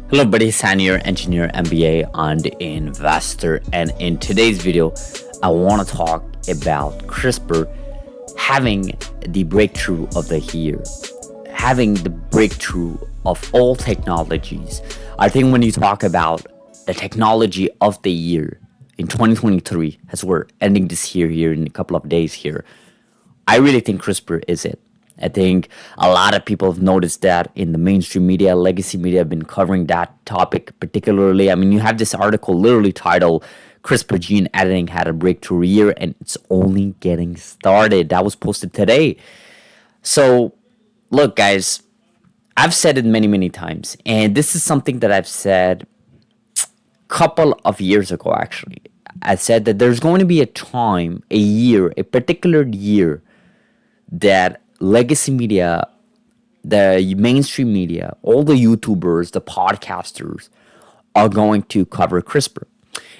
Hello buddy, San here, engineer, MBA, and investor. And in today's video, I want to talk about CRISPR having the breakthrough of the year, having the breakthrough of all technologies. I think when you talk about the technology of the year in 2023, as we're ending this year here in a couple of days here, I really think CRISPR is it. I think a lot of people have noticed that in the mainstream media, legacy media have been covering that topic particularly. I mean, you have this article literally titled CRISPR gene editing had a breakthrough year, and it's only getting started. That was posted today. So, look, guys, I've said it many, many times, and this is something that I've said a couple of years ago, actually. I said that there's going to be a time, a year, a particular year that legacy media, the mainstream media, all the YouTubers, the podcasters are going to cover CRISPR.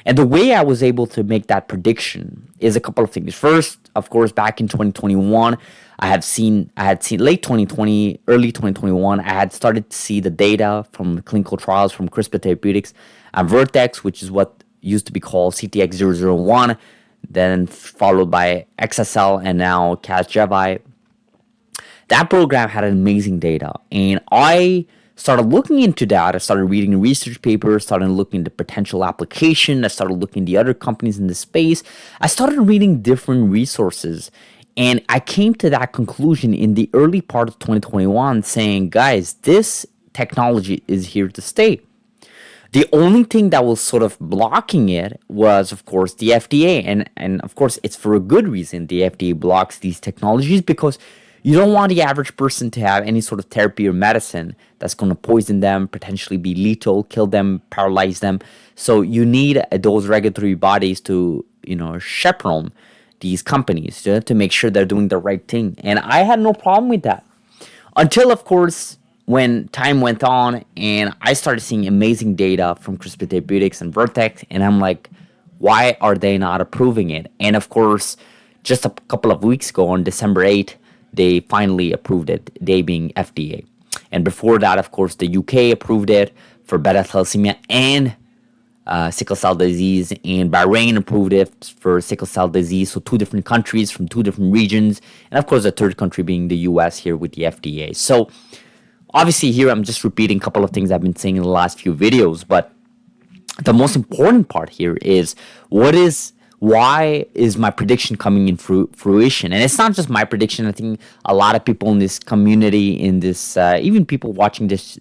And the way I was able to make that prediction is a couple of things. First, of course, back in 2021, I had seen late 2020, early 2021, I had started to see the data from clinical trials from CRISPR Therapeutics and Vertex, which is what used to be called CTX001, then followed by XSL and now Casgevy. That program had amazing data, and I started looking into that. I started reading research papers, started looking into potential application. I started looking at the other companies in the space. I started reading different resources, and I came to that conclusion in the early part of 2021 saying, guys, this technology is here to stay. The only thing that was sort of blocking it was, of course, the FDA, and of course, it's for a good reason the FDA blocks these technologies, because you don't want the average person to have any sort of therapy or medicine that's going to poison them, potentially be lethal, kill them, paralyze them. So you need those regulatory bodies to, chaperone these companies to make sure they're doing the right thing. And I had no problem with that. Until, of course, when time went on and I started seeing amazing data from CRISPR Therapeutics and Vertex, and I'm like, why are they not approving it? And of course, just a couple of weeks ago on December 8th, they finally approved it, they being FDA. And before that, of course, the UK approved it for beta thalassemia and sickle cell disease, and Bahrain approved it for sickle cell disease. So 2 different countries from 2 different regions, and of course the third country being the US here with the FDA. So obviously here I'm just repeating a couple of things I've been saying in the last few videos, but the most important part here is why is my prediction coming in fruition? And it's not just my prediction. I think a lot of people in this community, in this, even people watching these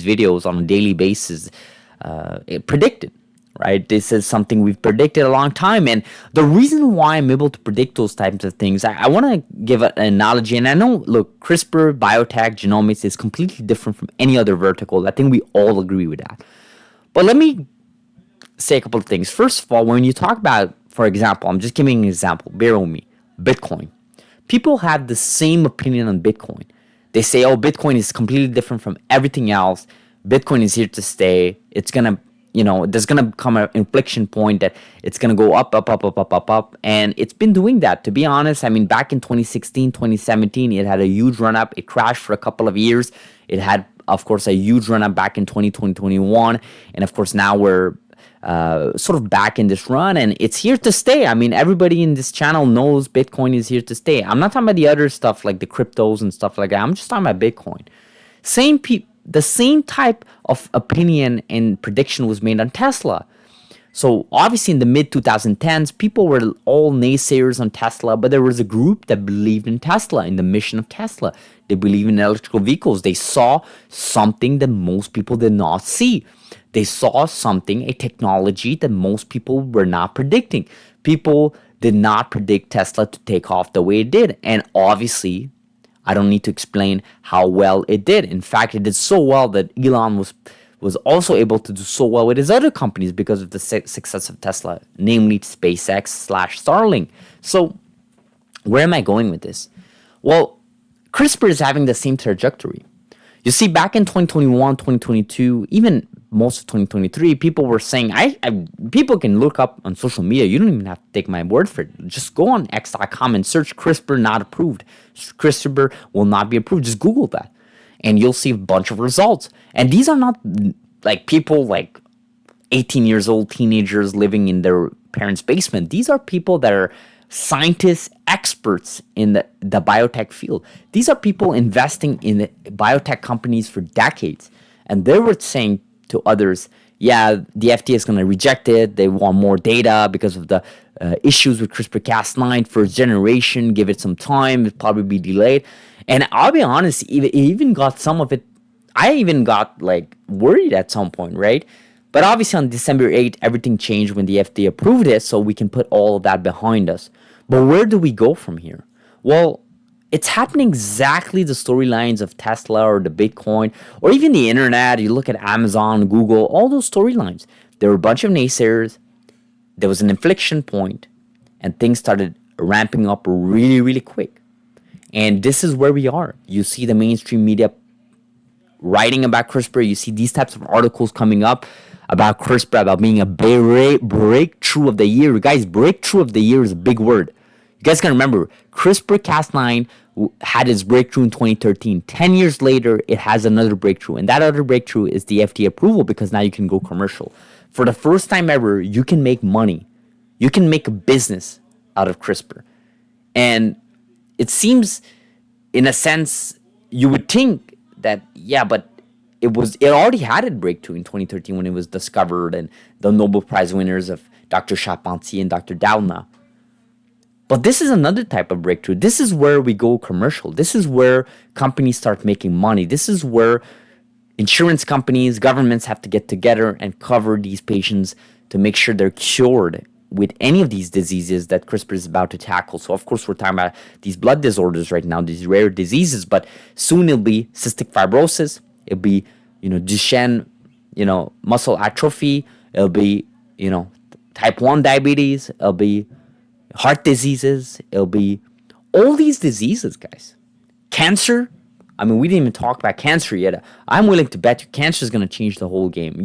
videos on a daily basis, predicted, right? This is something we've predicted a long time. And the reason why I'm able to predict those types of things, I want to give an analogy. And I know, look, CRISPR, biotech, genomics is completely different from any other vertical. I think we all agree with that. But let me say a couple of things. First of all, when you talk about, for example, I'm just giving an example, bear with me, Bitcoin. People have the same opinion on Bitcoin. They say, oh, Bitcoin is completely different from everything else. Bitcoin is here to stay. It's going to, there's going to come an inflection point that it's going to go up, up, up, up, up, up, up. And it's been doing that, to be honest. I mean, back in 2016, 2017, it had a huge run up. It crashed for a couple of years. It had, of course, a huge run up back in 2020, 2021. And of course, now we're sort of back in this run, and it's here to stay. I mean, everybody in this channel knows Bitcoin is here to stay. I'm not talking about the other stuff like the cryptos and stuff like that. I'm just talking about Bitcoin. The same type of opinion and prediction was made on Tesla. So obviously in the mid 2010s, people were all naysayers on Tesla, but there was a group that believed in Tesla, in the mission of Tesla. They believe in electrical vehicles. They saw something that most people did not see. They saw something, a technology that most people were not predicting. People did not predict Tesla to take off the way it did. And obviously, I don't need to explain how well it did. In fact, it did so well that Elon was also able to do so well with his other companies because of the success of Tesla, namely SpaceX/Starlink. So where am I going with this? Well, CRISPR is having the same trajectory. You see, back in 2021, 2022, even most of 2023, people were saying, people can look up on social media. You don't even have to take my word for it. Just go on x.com and search CRISPR not approved. CRISPR will not be approved. Just Google that, and you'll see a bunch of results. And these are not like people like 18 years old teenagers living in their parents' basement. These are people that are scientists, experts in the biotech field. These are people investing in biotech companies for decades. And they were saying to others, yeah, the FDA is going to reject it. They want more data because of the issues with CRISPR-Cas9 first generation. Give it some time. It'll probably be delayed. And I'll be honest, it even got some of it. I even got like worried at some point, right? But obviously on December 8th, everything changed when the FDA approved it, so we can put all of that behind us. But where do we go from here? Well, it's happening exactly the storylines of Tesla or the Bitcoin or even the internet. You look at Amazon, Google, all those storylines. There were a bunch of naysayers. There was an inflection point, and things started ramping up really, really quick. And this is where we are. You see the mainstream media writing about CRISPR. You see these types of articles coming up about CRISPR, about being a breakthrough of the year. Guys, breakthrough of the year is a big word. You guys can remember, CRISPR-Cas9 had its breakthrough in 2013. 10 years later, it has another breakthrough. And that other breakthrough is the FDA approval, because now you can go commercial. For the first time ever, you can make money. You can make a business out of CRISPR. And it seems, in a sense, you would think that, yeah, but it already had a breakthrough in 2013 when it was discovered, and the Nobel Prize winners of Dr. Charpentier and Dr. Doudna. But this is another type of breakthrough. This is where we go commercial. This is where companies start making money. This is where insurance companies, governments have to get together and cover these patients to make sure they're cured with any of these diseases that CRISPR is about to tackle. So, of course, we're talking about these blood disorders right now, these rare diseases, but soon it'll be cystic fibrosis. It'll be, Duchenne, muscle atrophy. It'll be, type 1 diabetes. It'll be heart diseases. It'll be all these diseases, guys. Cancer. I mean, we didn't even talk about cancer yet. I'm willing to bet you cancer is going to change the whole game.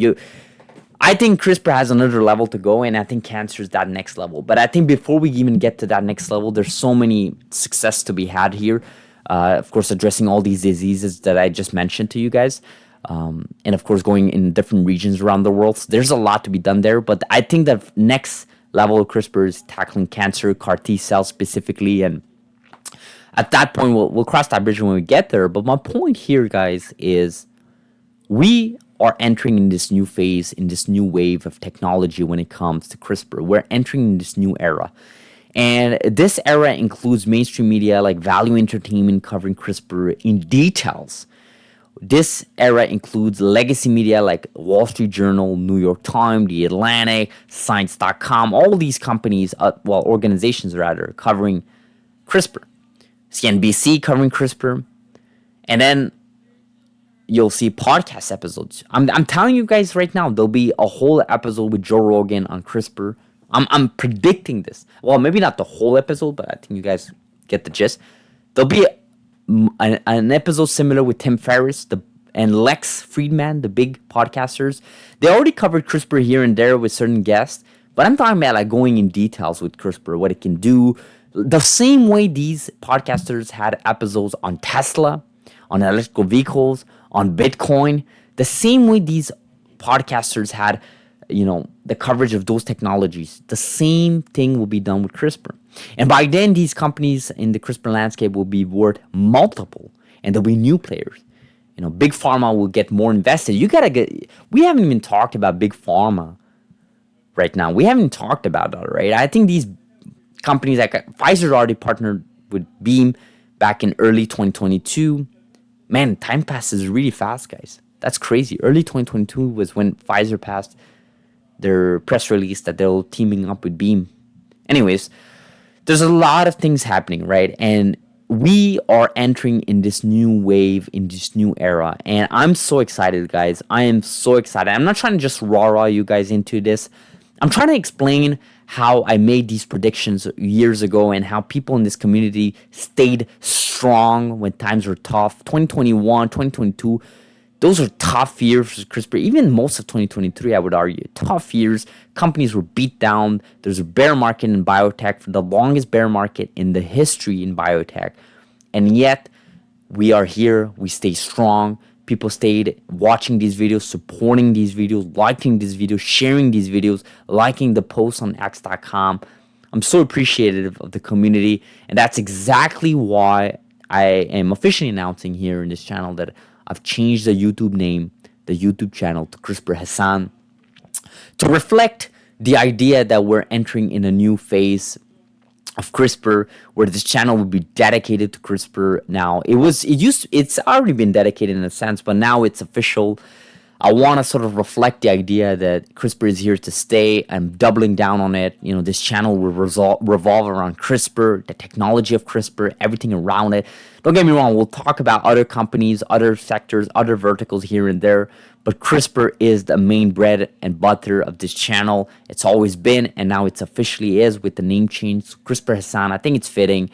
I think CRISPR has another level to go, and I think cancer is that next level. But I think before we even get to that next level, there's so many success to be had here. Of course, addressing all these diseases that I just mentioned to you guys. And of course, going in different regions around the world. So there's a lot to be done there. But I think the next level of CRISPR is tackling cancer, CAR T cells specifically. And at that point, we'll cross that bridge when we get there. But my point here, guys, is we are entering in this new phase, in this new wave of technology when it comes to CRISPR. We're entering in this new era. And this era includes mainstream media like Value Entertainment covering CRISPR in details. This era includes legacy media like Wall Street Journal, New York Times, The Atlantic, Science.com, all these companies, organizations rather, covering CRISPR. CNBC covering CRISPR. And then you'll see podcast episodes. I'm telling you guys right now, there'll be a whole episode with Joe Rogan on CRISPR. I'm predicting this. Well, maybe not the whole episode, but I think you guys get the gist. There'll be an episode similar with Tim Ferriss and Lex Friedman, the big podcasters. They already covered CRISPR here and there with certain guests, but I'm talking about like going in details with CRISPR, what it can do. The same way these podcasters had episodes on Tesla, on electrical vehicles, on Bitcoin, the same way these podcasters had, the coverage of those technologies, the same thing will be done with CRISPR. And by then, these companies in the CRISPR landscape will be worth multiple, and there'll be new players. Big Pharma will get more invested. We haven't even talked about Big Pharma right now. We haven't talked about that, right? I think these companies, like Pfizer already partnered with Beam back in early 2022. Man, time passes really fast, guys. That's crazy. Early 2022 was when Pfizer passed their press release that they're teaming up with Beam. Anyways, there's a lot of things happening, right? And we are entering in this new wave, in this new era. And I'm so excited, guys. I am so excited. I'm not trying to just rah-rah you guys into this. I'm trying to explain how I made these predictions years ago and how people in this community stayed strong when times were tough. 2021, 2022, those are tough years for CRISPR. Even most of 2023, I would argue, tough years. Companies were beat down. There's a bear market in biotech, for the longest bear market in the history in biotech. And yet, we are here. We stay strong. people stayed watching these videos, supporting these videos, liking these videos, sharing these videos, liking the posts on x.com. I'm so appreciative of the community, and that's exactly why I am officially announcing here in this channel that I've changed the YouTube name, the YouTube channel, to CRISPR Hassan, to reflect the idea that we're entering in a new phase of CRISPR, where this channel would be dedicated to CRISPR. Now it's already been dedicated in a sense, but now it's official. I want to sort of reflect the idea that CRISPR is here to stay. I'm doubling down on it. This channel will revolve around CRISPR, the technology of CRISPR, everything around it. Don't get me wrong, we'll talk about other companies, other sectors, other verticals here and there, but CRISPR is the main bread and butter of this channel. It's always been, and now it's officially is with the name change, CRISPR Hassan. I think it's fitting.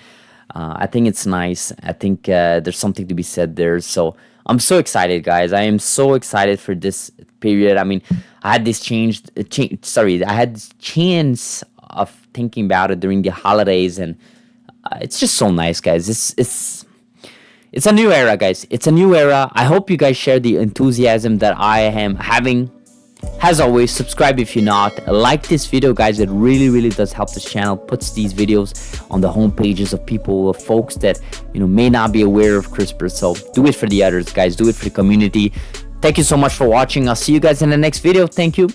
I think it's nice. I think there's something to be said there. So I'm so excited, guys. I am so excited for this period. I mean, I had this I had this chance of thinking about it during the holidays, and it's just so nice, guys. It's a new era, guys. It's a new era. I hope you guys share the enthusiasm that I am having. As always, subscribe if you're not. Like this video, guys. It really, really does help this channel. Puts these videos on the home pages of people, of folks that may not be aware of CRISPR. So do it for the others, guys. Do it for the community. Thank you so much for watching. I'll see you guys in the next video. Thank you.